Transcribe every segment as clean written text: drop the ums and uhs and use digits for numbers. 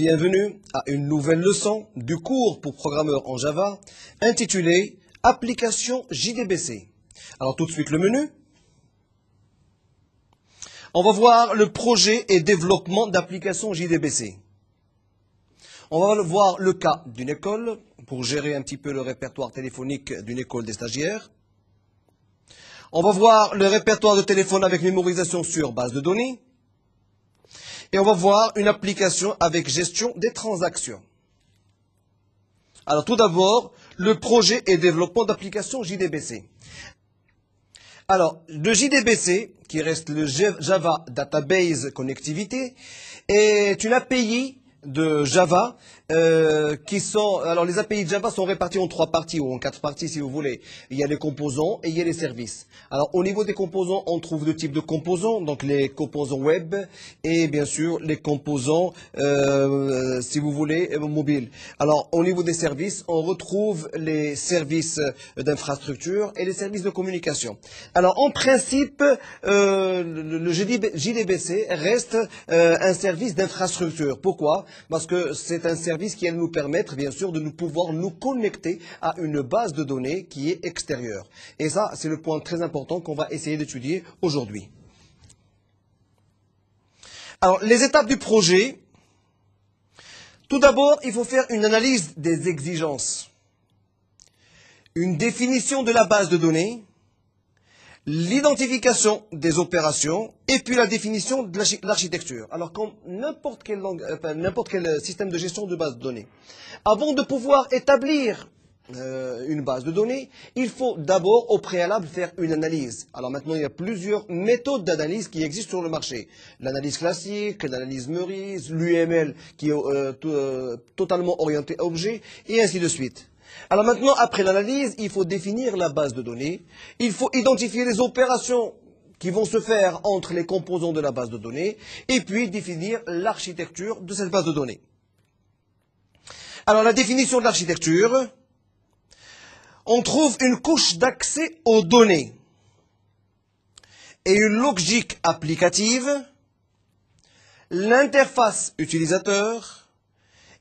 Bienvenue à une nouvelle leçon du cours pour programmeurs en Java intitulée Application JDBC. Alors tout de suite le menu. On va voir le projet et développement d'application JDBC. On va voir le cas d'une école pour gérer un petit peu le répertoire téléphonique d'une école des stagiaires. On va voir le répertoire de téléphone avec mémorisation sur base de données. Et on va voir une application avec gestion des transactions. Alors tout d'abord, le projet et développement d'application JDBC. Alors, le JDBC, qui reste le Java Database Connectivity, est une API de Java alors les API de Java sont réparties en 3 parties ou en 4 parties si vous voulez. Il y a les composants et il y a les services. Alors au niveau des composants, on trouve 2 types de composants, donc les composants web et bien sûr les composants si vous voulez mobiles. Alors au niveau des services, on retrouve les services d'infrastructure et les services de communication. Alors en principe, le JDBC reste un service d'infrastructure. Pourquoi? Parce que c'est un service qui va nous permettre, bien sûr, de pouvoir nous connecter à une base de données qui est extérieure. Et ça, c'est le point très important qu'on va essayer d'étudier aujourd'hui. Alors, les étapes du projet. Tout d'abord, il faut faire une analyse des exigences, une définition de la base de données, l'identification des opérations et puis la définition de l'architecture. Alors comme n'importe quel système de gestion de base de données, avant de pouvoir établir une base de données, il faut d'abord au préalable faire une analyse. Alors maintenant il y a plusieurs méthodes d'analyse qui existent sur le marché. L'analyse classique, l'analyse Meurice, l'UML qui est totalement orienté objet et ainsi de suite. Alors maintenant, après l'analyse, il faut définir la base de données. Il faut identifier les opérations qui vont se faire entre les composants de la base de données et puis définir l'architecture de cette base de données. Alors la définition de l'architecture, on trouve une couche d'accès aux données et une logique applicative, l'interface utilisateur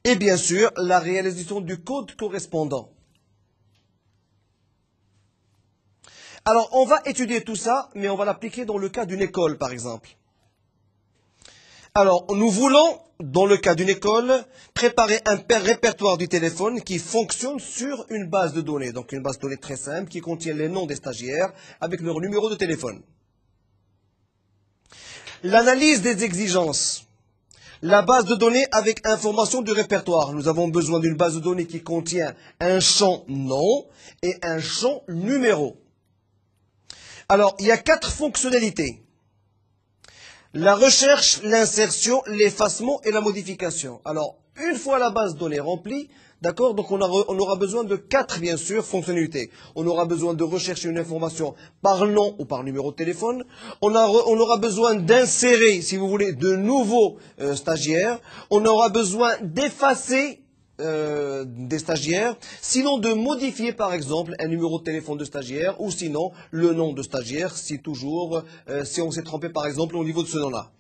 et bien sûr la réalisation du code correspondant. Alors, on va étudier tout ça, mais on va l'appliquer dans le cas d'une école, par exemple. Alors, nous voulons, dans le cas d'une école, préparer un répertoire du téléphone qui fonctionne sur une base de données. Donc, une base de données très simple qui contient les noms des stagiaires avec leur numéro de téléphone. L'analyse des exigences. La base de données avec information du répertoire. Nous avons besoin d'une base de données qui contient un champ nom et un champ numéro. Alors, il y a 4 fonctionnalités. La recherche, l'insertion, l'effacement et la modification. Alors, une fois la base de données remplie, d'accord, donc on aura besoin de 4, bien sûr, fonctionnalités. On aura besoin de rechercher une information par nom ou par numéro de téléphone. On aura besoin d'insérer, si vous voulez, de nouveaux stagiaires. On aura besoin d'effacer des stagiaires, sinon de modifier par exemple un numéro de téléphone de stagiaire ou sinon le nom de stagiaire si on s'est trompé par exemple au niveau de ce nom-là.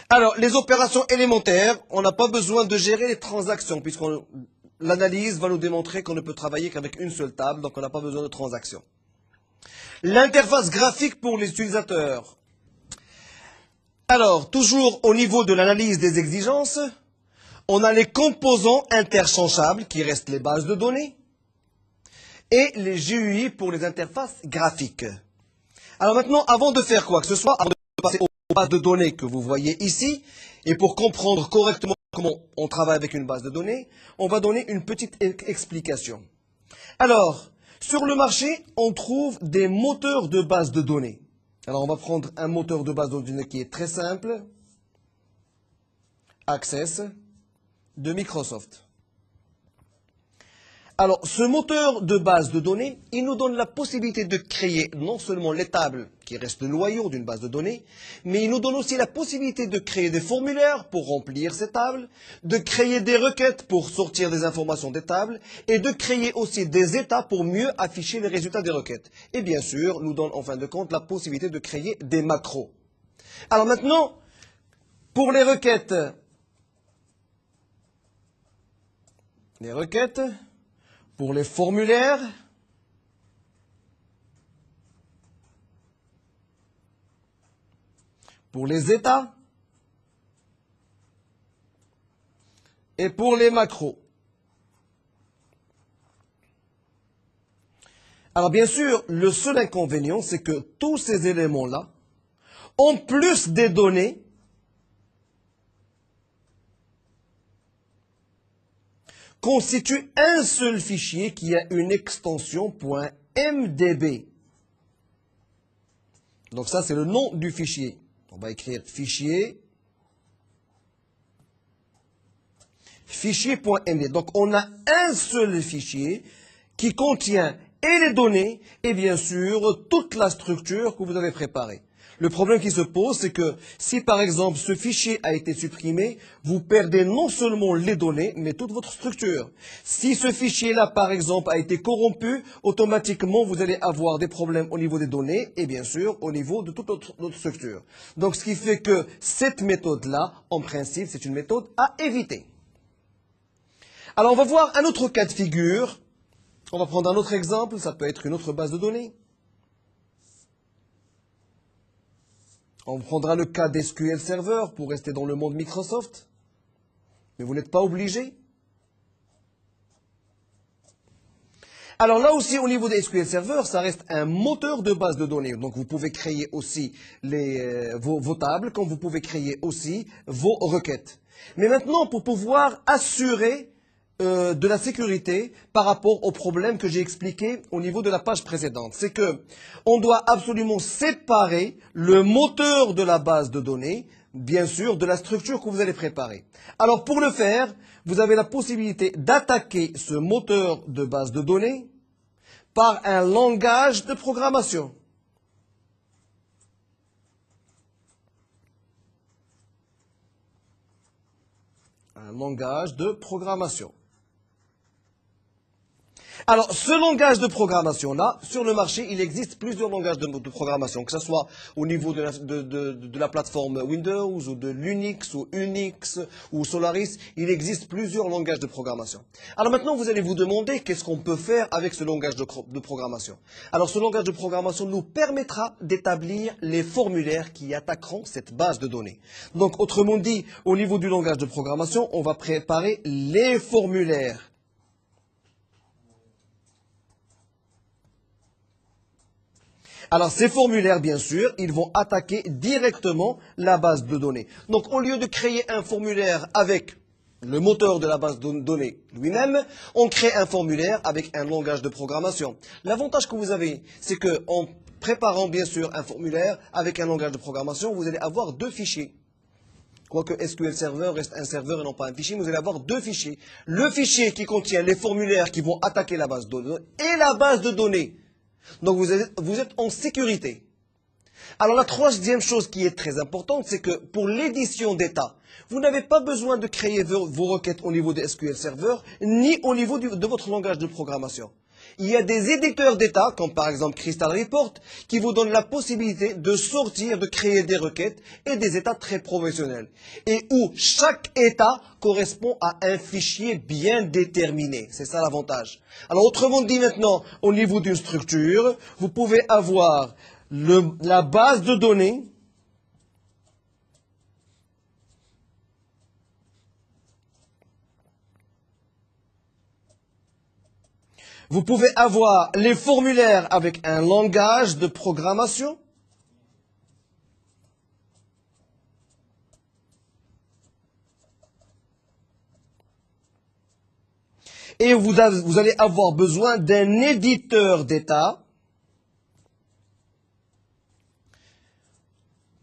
Alors les opérations élémentaires, on n'a pas besoin de gérer les transactions puisque l'analyse va nous démontrer qu'on ne peut travailler qu'avec une seule table, donc on n'a pas besoin de transactions. L'interface graphique pour les utilisateurs. Alors toujours au niveau de l'analyse des exigences, on a les composants interchangeables qui restent les bases de données et les GUI pour les interfaces graphiques. Alors maintenant, avant de faire quoi que ce soit, avant de passer aux bases de données que vous voyez ici, et pour comprendre correctement comment on travaille avec une base de données, on va donner une petite explication. Alors, sur le marché, on trouve des moteurs de base de données. Alors on va prendre un moteur de base de données qui est très simple, Access, de Microsoft. Alors, ce moteur de base de données, il nous donne la possibilité de créer non seulement les tables qui restent le noyau d'une base de données, mais il nous donne aussi la possibilité de créer des formulaires pour remplir ces tables, de créer des requêtes pour sortir des informations des tables, et de créer aussi des états pour mieux afficher les résultats des requêtes. Et bien sûr, nous donne en fin de compte la possibilité de créer des macros. Alors maintenant, Pour les requêtes, pour les formulaires, pour les états et pour les macros. Alors bien sûr, le seul inconvénient, c'est que tous ces éléments-là, en plus des données, constituent un seul fichier qui a une extension .mdb. Donc ça, c'est le nom du fichier. On va écrire fichier.md. Donc on a un seul fichier qui contient et les données et bien sûr toute la structure que vous avez préparée. Le problème qui se pose, c'est que si par exemple ce fichier a été supprimé, vous perdez non seulement les données, mais toute votre structure. Si ce fichier-là, par exemple, a été corrompu, automatiquement vous allez avoir des problèmes au niveau des données et bien sûr au niveau de toute notre structure. Donc ce qui fait que cette méthode-là, en principe, c'est une méthode à éviter. Alors on va voir un autre cas de figure. On va prendre un autre exemple, ça peut être une autre base de données. On prendra le cas d'SQL Server pour rester dans le monde Microsoft. Mais vous n'êtes pas obligé. Alors là aussi, au niveau des SQL Server, ça reste un moteur de base de données. Donc vous pouvez créer aussi vos tables, comme vous pouvez créer aussi vos requêtes. Mais maintenant, pour pouvoir assurer de la sécurité par rapport au problème que j'ai expliqué au niveau de la page précédente. C'est que on doit absolument séparer le moteur de la base de données, bien sûr, de la structure que vous allez préparer. Alors pour le faire, vous avez la possibilité d'attaquer ce moteur de base de données par un langage de programmation. Un langage de programmation. Alors, ce langage de programmation-là, sur le marché, il existe plusieurs langages de programmation, que ce soit au niveau de la plateforme Windows, ou de Linux, ou Unix, ou Solaris, il existe plusieurs langages de programmation. Alors maintenant, vous allez vous demander qu'est-ce qu'on peut faire avec ce langage de programmation. Alors, ce langage de programmation nous permettra d'établir les formulaires qui attaqueront cette base de données. Donc, autrement dit, au niveau du langage de programmation, on va préparer les formulaires. Alors ces formulaires, bien sûr, ils vont attaquer directement la base de données. Donc au lieu de créer un formulaire avec le moteur de la base de données lui-même, on crée un formulaire avec un langage de programmation. L'avantage que vous avez, c'est qu'en préparant bien sûr un formulaire avec un langage de programmation, vous allez avoir deux fichiers. Quoique SQL Server reste un serveur et non pas un fichier, vous allez avoir deux fichiers. Le fichier qui contient les formulaires qui vont attaquer la base de données et la base de données. Donc vous êtes en sécurité. Alors la troisième chose qui est très importante, c'est que pour l'édition d'état, vous n'avez pas besoin de créer vos requêtes au niveau de SQL Server, ni au niveau de votre langage de programmation. Il y a des éditeurs d'état, comme par exemple Crystal Report, qui vous donnent la possibilité de sortir, de créer des requêtes et des états très professionnels. Et où chaque état correspond à un fichier bien déterminé. C'est ça l'avantage. Alors autrement dit maintenant, au niveau d'une structure, vous pouvez avoir la base de données, vous pouvez avoir les formulaires avec un langage de programmation. Et vous allez avoir besoin d'un éditeur d'état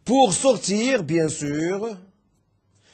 pour sortir, bien sûr,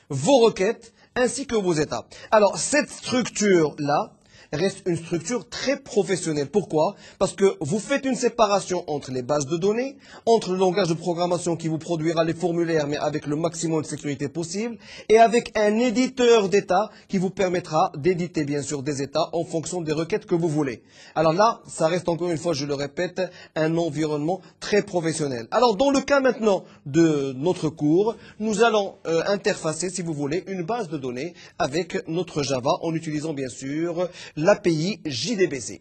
vos requêtes ainsi que vos états. Alors, cette structure-là, reste une structure très professionnelle. Pourquoi? Parce que vous faites une séparation entre les bases de données, entre le langage de programmation qui vous produira les formulaires, mais avec le maximum de sécurité possible, et avec un éditeur d'état qui vous permettra d'éditer, bien sûr, des états en fonction des requêtes que vous voulez. Alors là, ça reste encore une fois, je le répète, un environnement très professionnel. Alors, dans le cas maintenant de notre cours, nous allons interfacer, si vous voulez, une base de données avec notre Java en utilisant, bien sûr, l'API JDBC.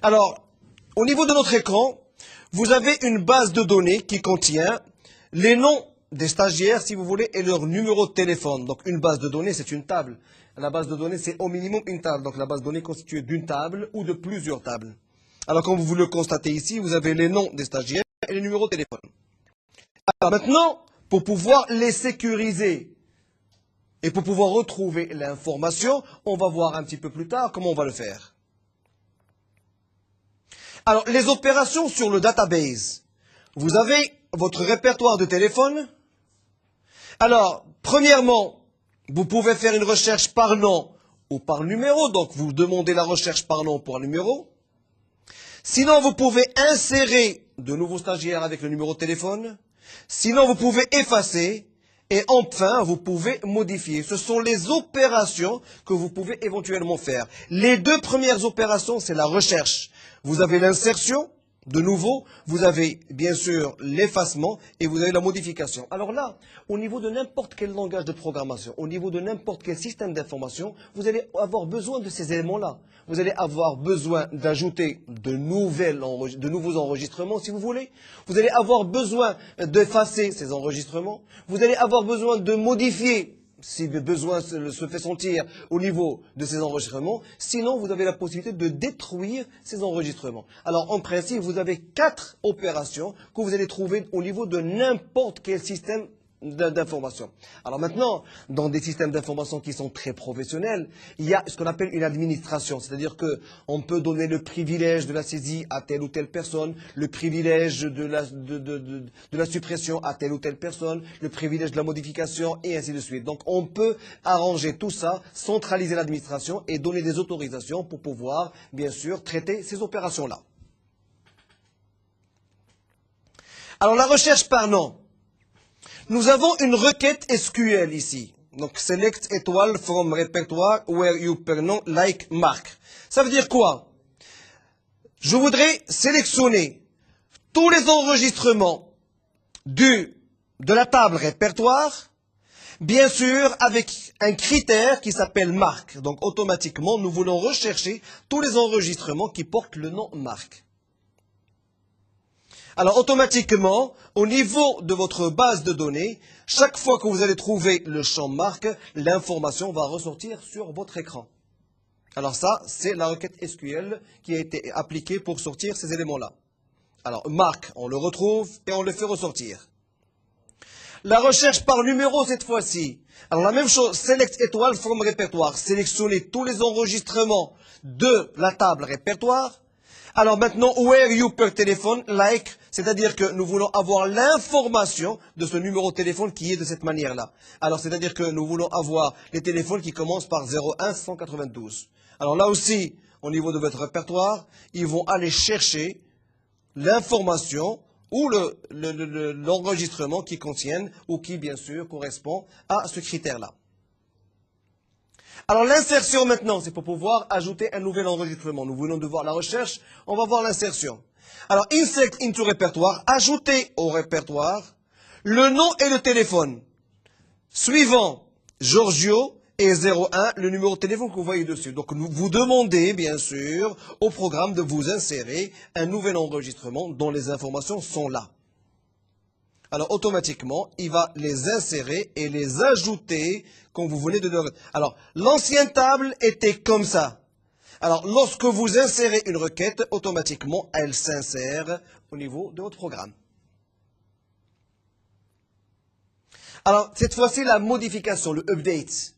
Alors, au niveau de notre écran, vous avez une base de données qui contient les noms des stagiaires, si vous voulez, et leur numéro de téléphone. Donc, une base de données, c'est une table. La base de données, c'est au minimum une table. Donc, la base de données est constituée d'une table ou de plusieurs tables. Alors, comme vous le constatez ici, vous avez les noms des stagiaires et les numéros de téléphone. Alors, maintenant, pour pouvoir les sécuriser, et pour pouvoir retrouver l'information, on va voir un petit peu plus tard comment on va le faire. Alors, les opérations sur le database. Vous avez votre répertoire de téléphone. Alors, premièrement, vous pouvez faire une recherche par nom ou par numéro. Donc, vous demandez la recherche par nom ou par numéro. Sinon, vous pouvez insérer de nouveaux stagiaires avec le numéro de téléphone. Sinon, vous pouvez effacer. Et enfin, vous pouvez modifier. Ce sont les opérations que vous pouvez éventuellement faire. Les deux premières opérations, c'est la recherche. Vous avez l'insertion, de nouveau, vous avez bien sûr l'effacement et vous avez la modification. Alors là, au niveau de n'importe quel langage de programmation, au niveau de n'importe quel système d'information, vous allez avoir besoin de ces éléments-là. Vous allez avoir besoin d'ajouter de nouveaux enregistrements, si vous voulez. Vous allez avoir besoin d'effacer ces enregistrements. Vous allez avoir besoin de modifier, si le besoin se fait sentir au niveau de ces enregistrements. Sinon, vous avez la possibilité de détruire ces enregistrements. Alors, en principe, vous avez 4 opérations que vous allez trouver au niveau de n'importe quel système d'information. Alors maintenant, dans des systèmes d'information qui sont très professionnels, il y a ce qu'on appelle une administration. C'est-à-dire qu'on peut donner le privilège de la saisie à telle ou telle personne, le privilège de la suppression à telle ou telle personne, le privilège de la modification, et ainsi de suite. Donc on peut arranger tout ça, centraliser l'administration et donner des autorisations pour pouvoir, bien sûr, traiter ces opérations-là. Alors la recherche par nom. Nous avons une requête SQL ici. Donc, select étoile from repertoire where you pronoun like mark. Ça veut dire quoi? Je voudrais sélectionner tous les enregistrements de la table répertoire, bien sûr avec un critère qui s'appelle mark. Donc, automatiquement, nous voulons rechercher tous les enregistrements qui portent le nom mark. Alors, automatiquement, au niveau de votre base de données, chaque fois que vous allez trouver le champ marque, l'information va ressortir sur votre écran. Alors ça, c'est la requête SQL qui a été appliquée pour sortir ces éléments-là. Alors, marque, on le retrouve et on le fait ressortir. La recherche par numéro cette fois-ci. Alors, la même chose, select étoile from répertoire. Sélectionnez tous les enregistrements de la table répertoire. Alors maintenant, where you per téléphone, like, c'est-à-dire que nous voulons avoir l'information de ce numéro de téléphone qui est de cette manière-là. Alors, c'est-à-dire que nous voulons avoir les téléphones qui commencent par 01 192. Alors là aussi, au niveau de votre répertoire, ils vont aller chercher l'information ou l'enregistrement qui contiennent ou qui, bien sûr, correspond à ce critère-là. Alors l'insertion maintenant, c'est pour pouvoir ajouter un nouvel enregistrement. Nous venons de voir la recherche, on va voir l'insertion. Alors insert into répertoire, ajouter au répertoire le nom et le téléphone. Suivant Giorgio et 01, le numéro de téléphone que vous voyez dessus. Donc vous demandez bien sûr au programme de vous insérer un nouvel enregistrement dont les informations sont là. Alors, automatiquement, il va les insérer et les ajouter quand vous venez de... Alors, l'ancienne table était comme ça. Alors, lorsque vous insérez une requête, automatiquement, elle s'insère au niveau de votre programme. Alors, cette fois-ci, la modification, le update.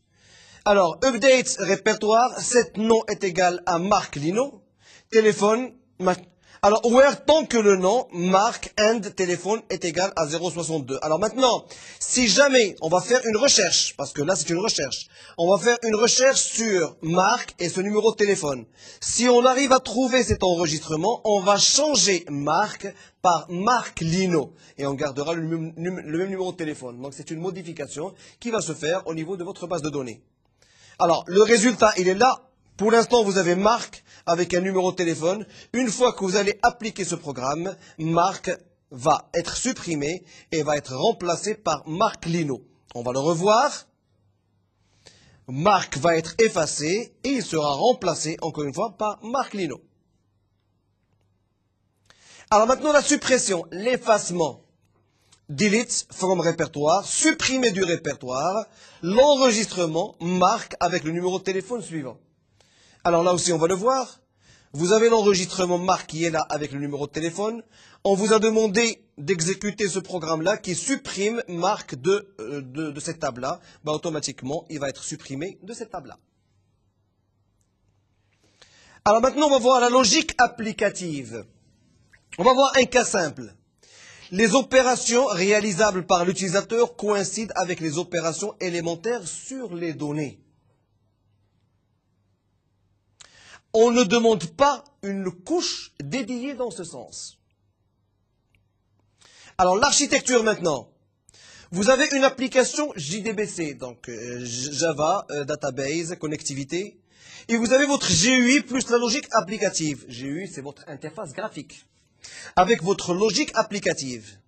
Alors, update répertoire, cet nom est égal à Marc Lino. Téléphone. Alors, where, tant que le nom, marque, end, téléphone est égal à 0,62. Alors maintenant, si jamais on va faire une recherche, parce que là c'est une recherche, on va faire une recherche sur marque et ce numéro de téléphone. Si on arrive à trouver cet enregistrement, on va changer marque par Marc Lino et on gardera le même numéro de téléphone. Donc c'est une modification qui va se faire au niveau de votre base de données. Alors, le résultat, il est là. Pour l'instant, vous avez Marc avec un numéro de téléphone. Une fois que vous allez appliquer ce programme, Marc va être supprimé et va être remplacé par Marc Lino. On va le revoir. Marc va être effacé et il sera remplacé, encore une fois, par Marc Lino. Alors maintenant, la suppression, l'effacement. Delete from répertoire, supprimer du répertoire, l'enregistrement marque avec le numéro de téléphone suivant. Alors là aussi, on va le voir. Vous avez l'enregistrement marque qui est là avec le numéro de téléphone. On vous a demandé d'exécuter ce programme-là qui supprime marque de cette table-là. Ben, automatiquement, il va être supprimé de cette table-là. Alors maintenant, on va voir la logique applicative. On va voir un cas simple. Les opérations réalisables par l'utilisateur coïncident avec les opérations élémentaires sur les données. On ne demande pas une couche dédiée dans ce sens. Alors l'architecture maintenant. Vous avez une application JDBC, donc Java, Database, Connectivité. Et vous avez votre GUI plus la logique applicative. GUI, c'est votre interface graphique. Avec votre logique applicative.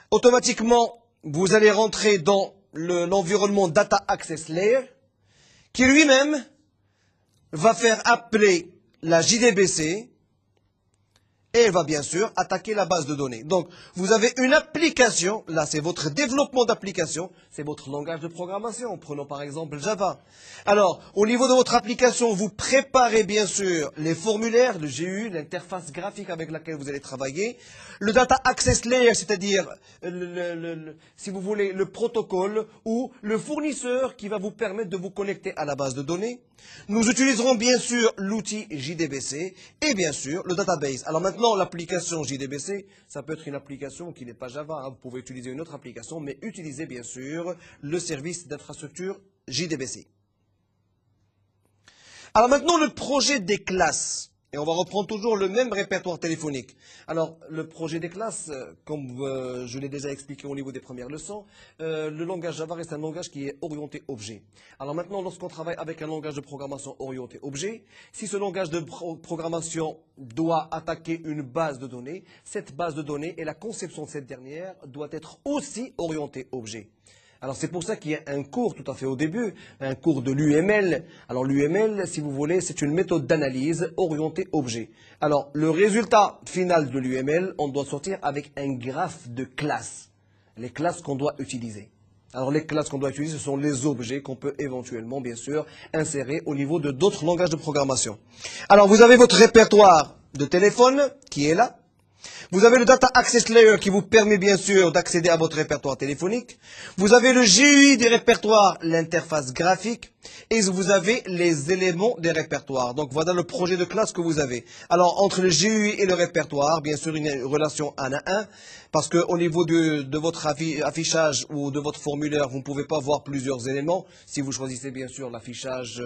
Automatiquement, vous allez rentrer dans l'environnement Data Access Layer, qui lui-même va faire appeler la JDBC, et elle va bien sûr attaquer la base de données. Donc, vous avez une application, là c'est votre développement d'application, c'est votre langage de programmation. Prenons par exemple Java. Alors, au niveau de votre application, vous préparez bien sûr les formulaires, le GUI, l'interface graphique avec laquelle vous allez travailler, le Data Access Layer, c'est-à-dire, si vous voulez, le protocole ou le fournisseur qui va vous permettre de vous connecter à la base de données. Nous utiliserons bien sûr l'outil JDBC et bien sûr le database. Alors maintenant, l'application JDBC, ça peut être une application qui n'est pas Java. Hein. Vous pouvez utiliser une autre application, mais utilisez bien sûr le service d'infrastructure JDBC. Alors maintenant, le projet des classes. Et on va reprendre toujours le même répertoire téléphonique. Alors, le projet des classes, comme je l'ai déjà expliqué au niveau des premières leçons, le langage Java reste un langage qui est orienté objet. Alors maintenant, lorsqu'on travaille avec un langage de programmation orienté objet, si ce langage de programmation doit attaquer une base de données, cette base de données et la conception de cette dernière doit être aussi orientée objet. Alors c'est pour ça qu'il y a un cours tout à fait au début, un cours de l'UML. Alors l'UML, si vous voulez, c'est une méthode d'analyse orientée objet. Alors le résultat final de l'UML, on doit sortir avec un graphe de classes, les classes qu'on doit utiliser. Alors les classes qu'on doit utiliser, ce sont les objets qu'on peut éventuellement, bien sûr, insérer au niveau de d'autres langages de programmation. Alors vous avez votre répertoire de téléphone qui est là. Vous avez le Data Access Layer qui vous permet bien sûr d'accéder à votre répertoire téléphonique. Vous avez le GUI des répertoires, l'interface graphique. Et vous avez les éléments des répertoires. Donc voilà le projet de classe que vous avez. Alors entre le GUI et le répertoire, bien sûr une relation 1 à 1. Parce qu'au niveau de votre affichage ou de votre formulaire, vous ne pouvez pas voir plusieurs éléments. Si vous choisissez bien sûr l'affichage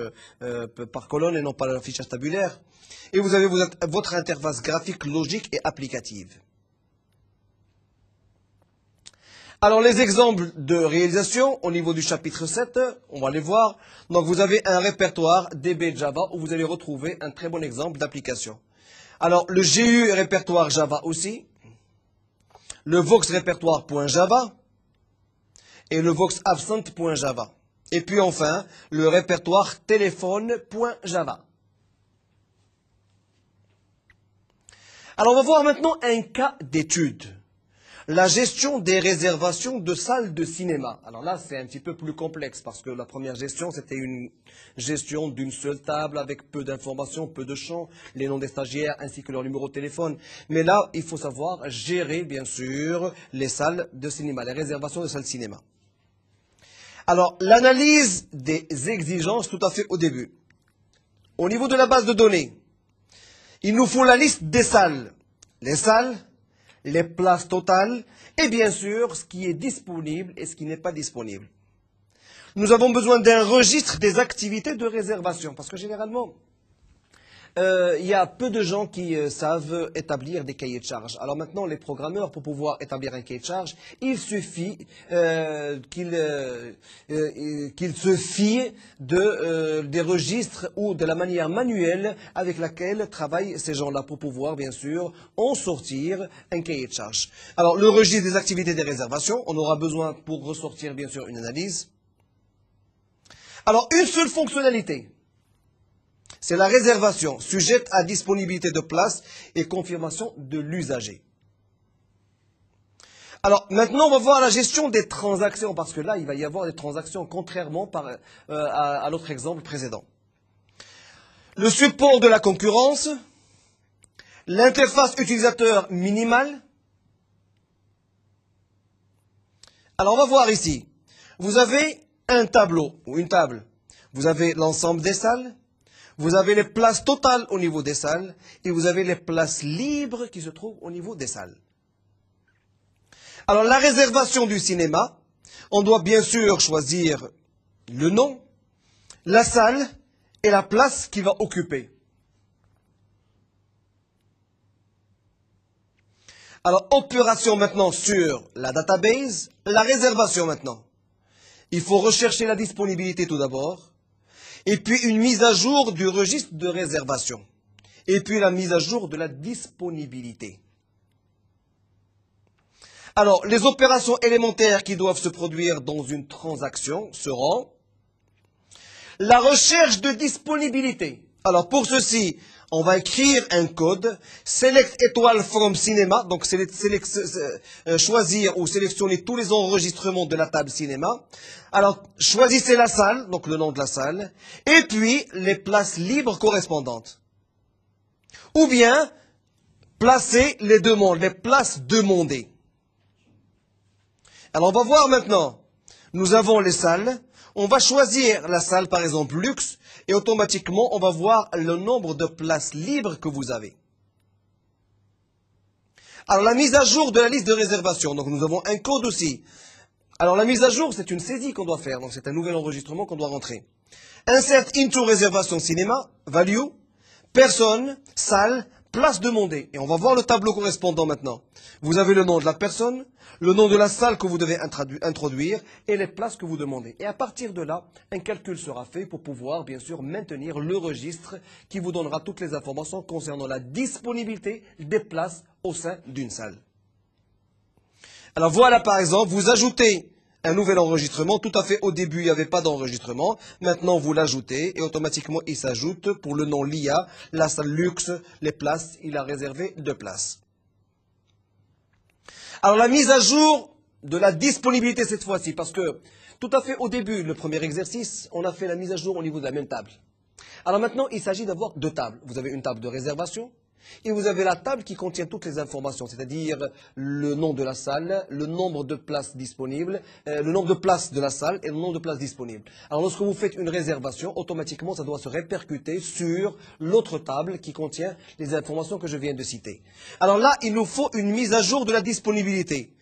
par colonne et non pas l'affichage tabulaire. Et vous avez votre interface graphique, logique et applicative. Alors les exemples de réalisation au niveau du chapitre 7, on va les voir. Donc vous avez un répertoire DB Java où vous allez retrouver un très bon exemple d'application. Alors le GU répertoire Java aussi, le Vox répertoire.java et le Vox absent.java. Et puis enfin le répertoire téléphone.java. Alors on va voir maintenant un cas d'étude. La gestion des réservations de salles de cinéma. Alors là, c'est un petit peu plus complexe parce que la première gestion, c'était une gestion d'une seule table avec peu d'informations, peu de champs, les noms des stagiaires ainsi que leur numéro de téléphone. Mais là, il faut savoir gérer, bien sûr, les salles de cinéma, les réservations de salles de cinéma. Alors, l'analyse des exigences tout à fait au début. Au niveau de la base de données, il nous faut la liste des salles. Les salles, les places totales et bien sûr ce qui est disponible et ce qui n'est pas disponible. Nous avons besoin d'un registre des activités de réservation parce que généralement, il y a peu de gens qui savent établir des cahiers de charges. Alors maintenant, les programmeurs, pour pouvoir établir un cahier de charges, il suffit qu'ils se fient des registres ou de la manière manuelle avec laquelle travaillent ces gens-là pour pouvoir, bien sûr, en sortir un cahier de charges. Alors, le registre des activités des réservations, on aura besoin pour ressortir, bien sûr, une analyse. Alors, une seule fonctionnalité. C'est la réservation, sujette à disponibilité de place et confirmation de l'usager. Alors, maintenant, on va voir la gestion des transactions, parce que là, il va y avoir des transactions, contrairement à l'autre exemple précédent. Le support de la concurrence, l'interface utilisateur minimale. Alors, on va voir ici. Vous avez un tableau, ou une table. Vous avez l'ensemble des salles. Vous avez les places totales au niveau des salles et vous avez les places libres qui se trouvent au niveau des salles. Alors, la réservation du cinéma, on doit bien sûr choisir le nom, la salle et la place qu'il va occuper. Alors, opération maintenant sur la database, la réservation maintenant. Il faut rechercher la disponibilité tout d'abord. Et puis une mise à jour du registre de réservation. Et puis la mise à jour de la disponibilité. Alors, les opérations élémentaires qui doivent se produire dans une transaction seront la recherche de disponibilité. Alors, pour ceci, on va écrire un code, select étoile from cinéma, donc choisir ou sélectionner tous les enregistrements de la table cinéma. Alors, choisissez la salle, donc le nom de la salle, et puis les places libres correspondantes. Ou bien, placez les demandes, les places demandées. Alors, on va voir maintenant. Nous avons les salles. On va choisir la salle, par exemple, luxe, et automatiquement, on va voir le nombre de places libres que vous avez. Alors, la mise à jour de la liste de réservation. Donc, nous avons un code aussi. Alors, la mise à jour, c'est une saisie qu'on doit faire. Donc, c'est un nouvel enregistrement qu'on doit rentrer. Insert into réservation cinéma, value, personne, salle, place demandée. Et on va voir le tableau correspondant maintenant. Vous avez le nom de la personne, le nom de la salle que vous devez introduire et les places que vous demandez. Et à partir de là, un calcul sera fait pour pouvoir, bien sûr, maintenir le registre qui vous donnera toutes les informations concernant la disponibilité des places au sein d'une salle. Alors voilà, par exemple, vous ajoutez un nouvel enregistrement. Tout à fait, au début, il n'y avait pas d'enregistrement. Maintenant, vous l'ajoutez et automatiquement, il s'ajoute pour le nom LIA, la salle luxe, les places. Il a réservé 2 places. Alors, la mise à jour de la disponibilité cette fois-ci, parce que tout à fait au début, le premier exercice, on a fait la mise à jour au niveau de la même table. Alors maintenant, il s'agit d'avoir 2 tables. Vous avez une table de réservation et vous avez la table qui contient toutes les informations, c'est-à-dire le nom de la salle, le nombre de places disponibles, le nombre de places de la salle et le nombre de places disponibles. Alors lorsque vous faites une réservation, automatiquement ça doit se répercuter sur l'autre table qui contient les informations que je viens de citer. Alors là, il nous faut une mise à jour de la disponibilité.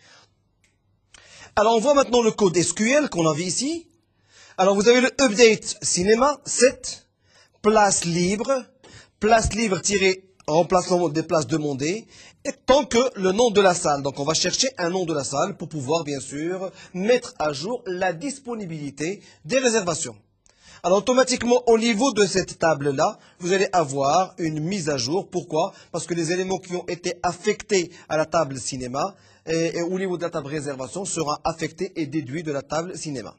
Alors on voit maintenant le code SQL qu'on a vu ici. Alors vous avez le update cinéma 7, place libre tiré remplacement des places demandées, et tant que le nom de la salle. Donc on va chercher un nom de la salle pour pouvoir bien sûr mettre à jour la disponibilité des réservations. Alors automatiquement au niveau de cette table-là, vous allez avoir une mise à jour. Pourquoi? Parce que les éléments qui ont été affectés à la table cinéma et au niveau de la table réservation seront affectés et déduits de la table cinéma.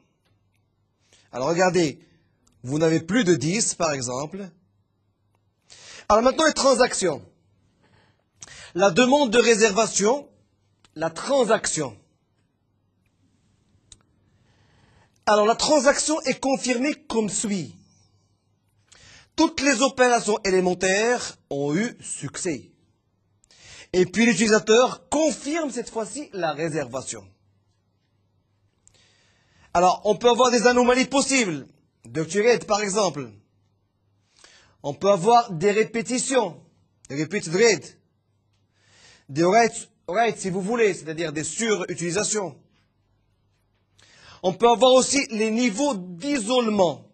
Alors regardez, vous n'avez plus de 10 par exemple. Alors maintenant les transactions. La demande de réservation, la transaction. Alors la transaction est confirmée comme suit. Toutes les opérations élémentaires ont eu succès. Et puis l'utilisateur confirme cette fois-ci la réservation. Alors on peut avoir des anomalies possibles. Doctorate par exemple. On peut avoir des répétitions. repeated read, des writes si vous voulez, c'est-à-dire des surutilisations. On peut avoir aussi les niveaux d'isolement.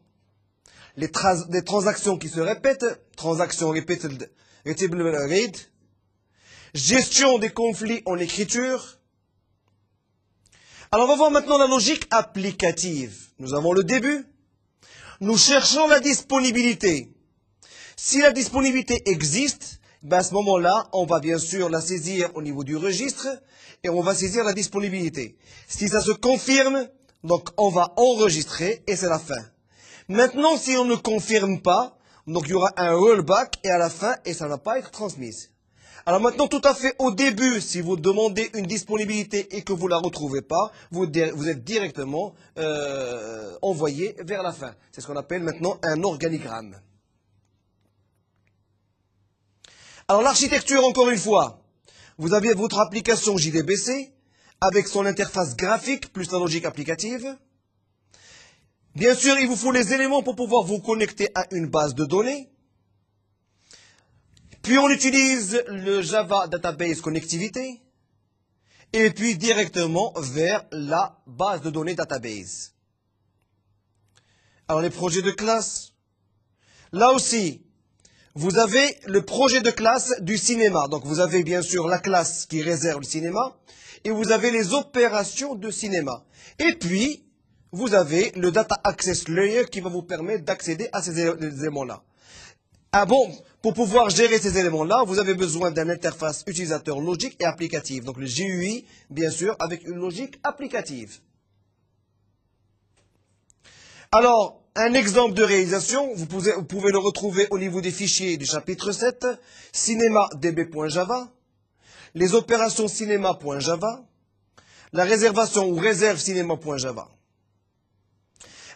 Les transactions qui se répètent, transactions repeated read, gestion des conflits en écriture. Alors on va voir maintenant la logique applicative. Nous avons le début. Nous cherchons la disponibilité. Si la disponibilité existe, ben à ce moment-là, on va bien sûr la saisir au niveau du registre et on va saisir la disponibilité. Si ça se confirme, donc on va enregistrer et c'est la fin. Maintenant, si on ne confirme pas, donc il y aura un rollback et à la fin, et ça ne va pas être transmise. Alors maintenant, tout à fait au début, si vous demandez une disponibilité et que vous ne la retrouvez pas, vous êtes directement envoyé vers la fin. C'est ce qu'on appelle maintenant un organigramme. Alors l'architecture, encore une fois, vous avez votre application JDBC avec son interface graphique plus la logique applicative. Bien sûr, il vous faut les éléments pour pouvoir vous connecter à une base de données. Puis on utilise le Java Database Connectivité. Et puis directement vers la base de données database. Alors les projets de classe. Là aussi, vous avez le projet de classe du cinéma. Donc vous avez bien sûr la classe qui réserve le cinéma. Et vous avez les opérations de cinéma. Et puis, vous avez le Data Access Layer qui va vous permettre d'accéder à ces éléments-là. Ah bon, pour pouvoir gérer ces éléments-là, vous avez besoin d'une interface utilisateur logique et applicative. Donc le GUI, bien sûr, avec une logique applicative. Alors, un exemple de réalisation, vous pouvez le retrouver au niveau des fichiers du chapitre 7, cinéma.db.java, les opérations cinéma.java, la réservation ou réserve cinéma.java.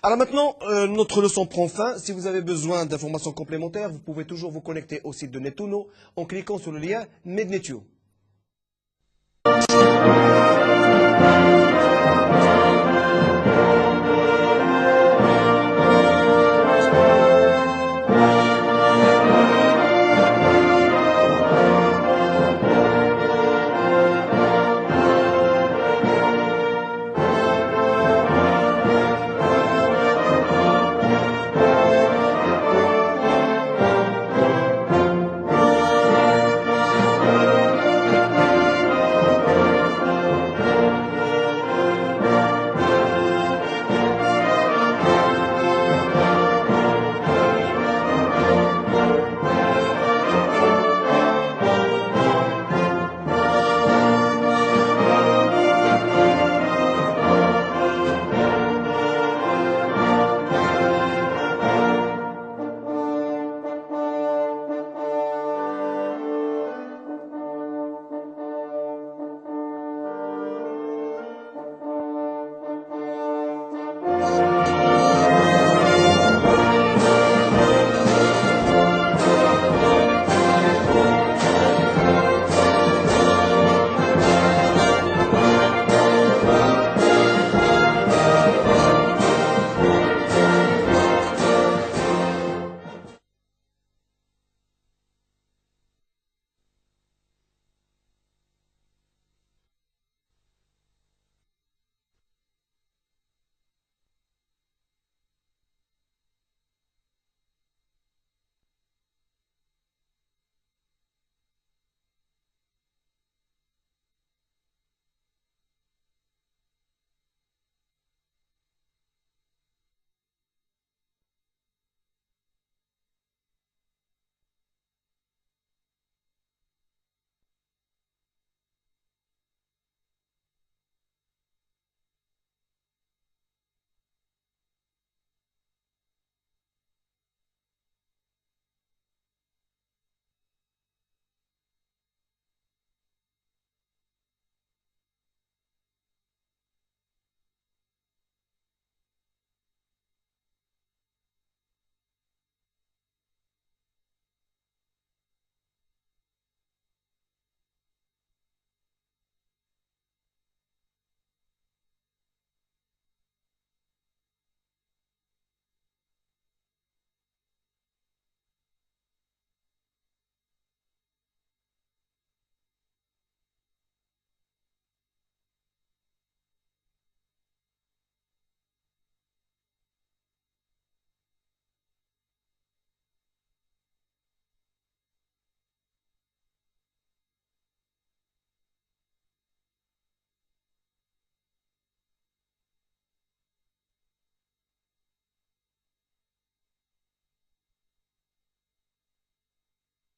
Alors maintenant, notre leçon prend fin. Si vous avez besoin d'informations complémentaires, vous pouvez toujours vous connecter au site de Netuno en cliquant sur le lien Mednetio.